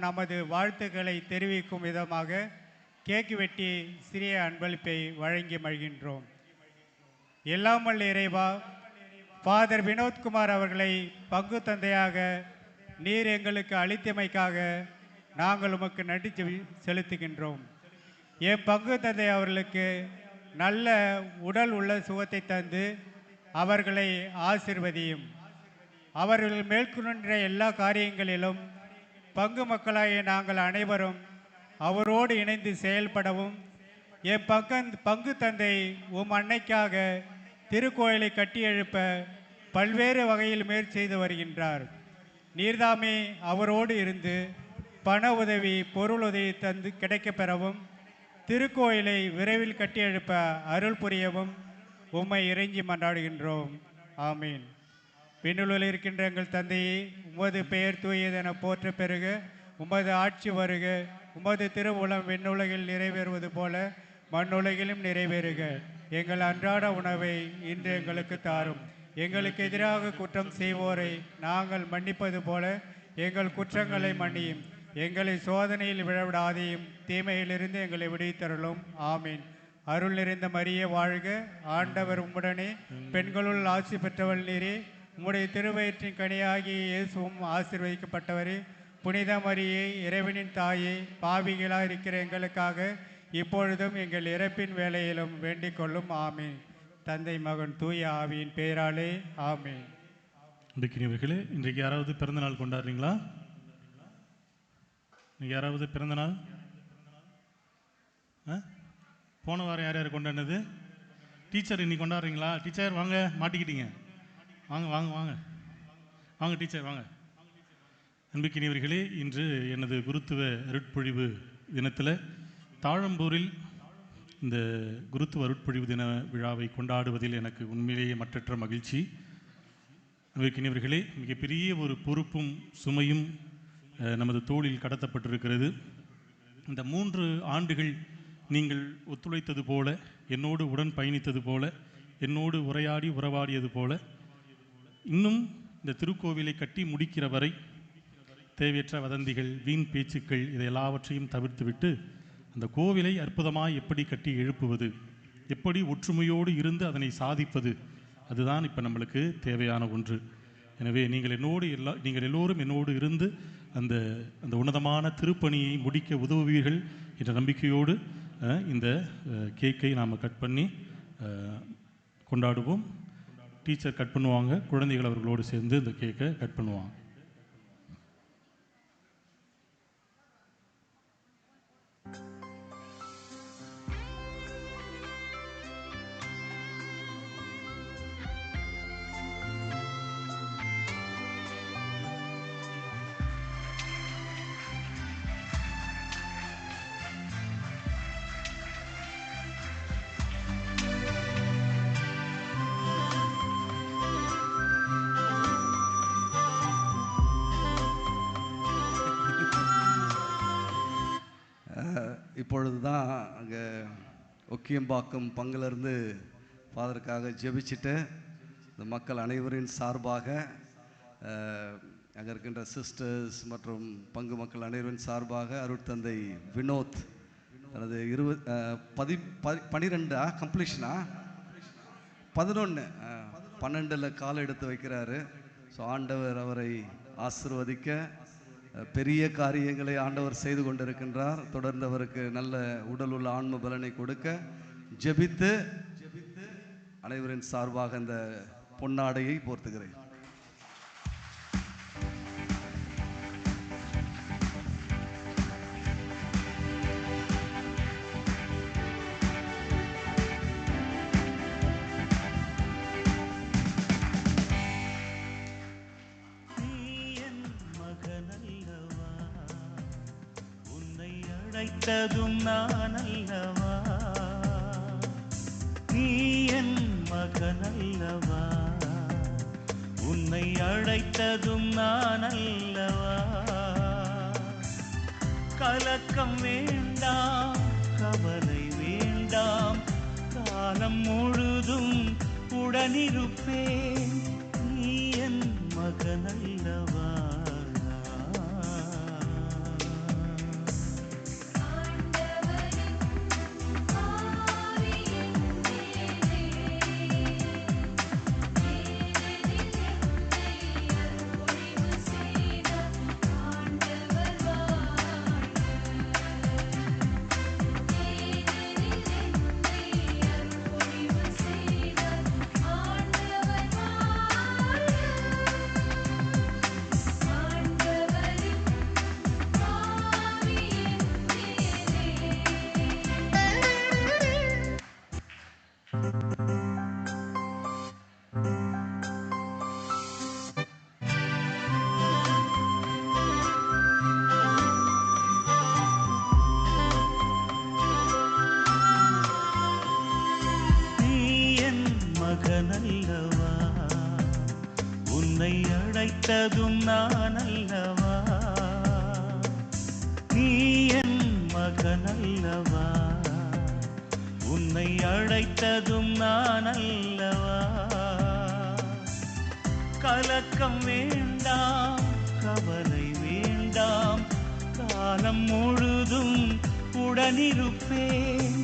நமது வாழ்த்துக்களை தெரிவிக்கும் விதமாக கேக் வெட்டி சிறிய அன்பளிப்பை வழங்கி மகிழ்கின்றோம். எல்லாம் வல்ல இறைவா, ஃபாதர் வினோத்குமார் அவர்களை பங்கு தந்தையாக நீர் எங்களுக்கு அளித்தமைக்காக நாங்கள் உமக்கு நன்றி செலுத்துகின்றோம். என் பங்கு தந்தை அவர்களுக்கு நல்ல உடல் உள்ள சுகத்தை தந்து அவர்களை ஆசிர்வதியும். அவர்கள் மேற்கொண்ட எல்லா காரியங்களிலும் பங்கு மக்களாகிய நாங்கள் அனைவரும் அவரோடு இணைந்து செயல்படவும், என் பங்கு தந்தை உம் அன்னைக்காக திருக்கோயிலை கட்டி எழுப்ப பல்வேறு வகையில் முயற்சி செய்து வருகின்றார். நீர்தாமே அவரோடு இருந்து பண உதவி, பொருள் உதவி தந்து கிடைக்கப் பெறவும், திருக்கோயிலை விரைவில் கட்டி எழுப்ப அருள் புரியவும் உம்மை இறைஞ்சி மன்றாடுகின்றோம். ஆமீன். விண்ணுலகில் இருக்கின்ற எங்கள் தந்தையே, உமது பெயர் தூயதென போற்ற பெறுக. உமது ஆட்சி வருக. உமது திருவுளம் விண்ணுலகில் நிறைவேறுவது போல மண்ணுலகிலும் நிறைவேறுக. எங்கள் அன்றாட உணவை இன்று எங்களுக்கு தாரும். எங்களுக்கு எதிராக குற்றம் செய்வோரை நாங்கள் மன்னிப்பது போல எங்கள் குற்றங்களை மன்னியும். எங்களை சோதனையில் விழவிடாதையும் தீமையிலிருந்து எங்களை விடுவித்தருளும். ஆமீன். அருள் நிறைந்த மரியே வாழ்க. ஆண்டவர் உம்முடனே, பெண்களுள் ஆசி பெற்றவள் நீரே. உம்முடைய திருவயிற்றின் கனியாகிய இயேசுவும் ஆசீர்வதிக்கப்பட்டவரே. புனித மரியே, இறைவனின் தாயே, பாவிகளாக இருக்கிற எங்களுக்காக இப்பொழுதும் எங்கள் இறப்பின் வேளையிலும் வேண்டிக் கொள்ளும். ஆமீன். தந்தை, மகன், தூய ஆவியின் பெயராலே. ஆமீன். அன்பிற்கினியவர்களே, இன்றைக்கு யாராவது பிறந்தநாள் கொண்டாடுறீங்களா? இன்றைக்கி யாராவது பிறந்தநாள்? போன வாரம் யார் யார் கொண்டாடினது? டீச்சர் இன்னைக்கு கொண்டாடுறீங்களா? டீச்சர் வாங்க, மாட்டிக்கிட்டீங்க. வாங்க வாங்க வாங்க வாங்க டீச்சர் வாங்க. அன்பிற்கினியவர்களே, இன்று எனது குருத்துவ அருட்பொழிவு தினத்தில் தாழம்பூரில் இந்த குருத்துவ அருட்பொழிவு தின விழாவை கொண்டாடுவதில் எனக்கு உண்மையிலேயே மற்றற்ற மகிழ்ச்சி. அன்பிற்கினியவர்களே, மிகப்பெரிய ஒரு பொறுப்பும் சுமையும் நமது தோளில் கடத்தப்பட்டிருக்கிறது. இந்த 3 ஆண்டுகள் நீங்கள் ஒத்துழைத்தது போல, என்னோடு உடன் பயணித்தது போல, என்னோடு உரையாடி உறவாடியது போல, இன்னும் இந்த திருக்கோவிலை கட்டி முடிக்கிற வரை தேவையற்ற வதந்திகள், வீண் பேச்சுக்கள் இதை எல்லாவற்றையும் தவிர்த்துவிட்டு அந்த கோவிலை அற்புதமாய் எப்படி கட்டி எழுப்புவது, எப்படி ஒற்றுமையோடு இருந்து அதனை சாதிப்பது, அதுதான் இப்போ நம்மளுக்கு தேவையான ஒன்று. எனவே நீங்கள் எல்லோரும் என்னோடு இருந்து அந்த உன்னதமான திருப்பணியை முடிக்க உதவுவீர்கள் என்ற நம்பிக்கையோடு இந்த கேக்கை நாம் கட் பண்ணி கொண்டாடுவோம். டீச்சர் கட் பண்ணுவாங்க, குழந்தைகள் அவர்களோடு சேர்ந்து இந்த கேக்கை கட் பண்ணுவாங்க. இப்பொழுது தான் அங்கே ஒக்கியம்பாக்கம் பங்கிலிருந்து ஃபாதருக்காக ஜெபிச்சுட்டு இந்த மக்கள் அனைவரின் சார்பாக, அங்கே இருக்கின்ற சிஸ்டர்ஸ் மற்றும் பங்கு மக்கள் அனைவரின் சார்பாக அருட்தந்தை வினோத் தனது 12 கம்ப்ளீஷனா 11 கால் எடுத்து வைக்கிறாரு. ஸோ ஆண்டவர் அவரை ஆசீர்வதிக்க பெரிய காரியங்களை ஆண்டவர் செய்து கொண்டிருக்கின்றார். தொடர்ந்து அவருக்கு நல்ல உடல் உள்ள ஆன்ம பலனை கொடுக்க ஜெபித்து அனைவரின் சார்பாக இந்த பொன்னாடையை போர்த்துகிறேன். அழைத்ததும் நான் அல்லவா, நீ என் மகன் அல்லவா, உன்னை அழைத்ததும் நான் அல்லவா. கலக்கம் வேண்டாம், கவலை வேண்டாம், காலம் முழுதும் உடனிருப்பேன், நீ என் மகன் அல்லவா. அழைத்ததும் நான் அல்லவா, நீ என் மகன் அல்லவா, உன்னை அழைத்ததும் நான் அல்லவா. கலக்கம் வேண்டாம், கவலை வேண்டாம், காலம் முழுதும் உடனிருப்பேன்.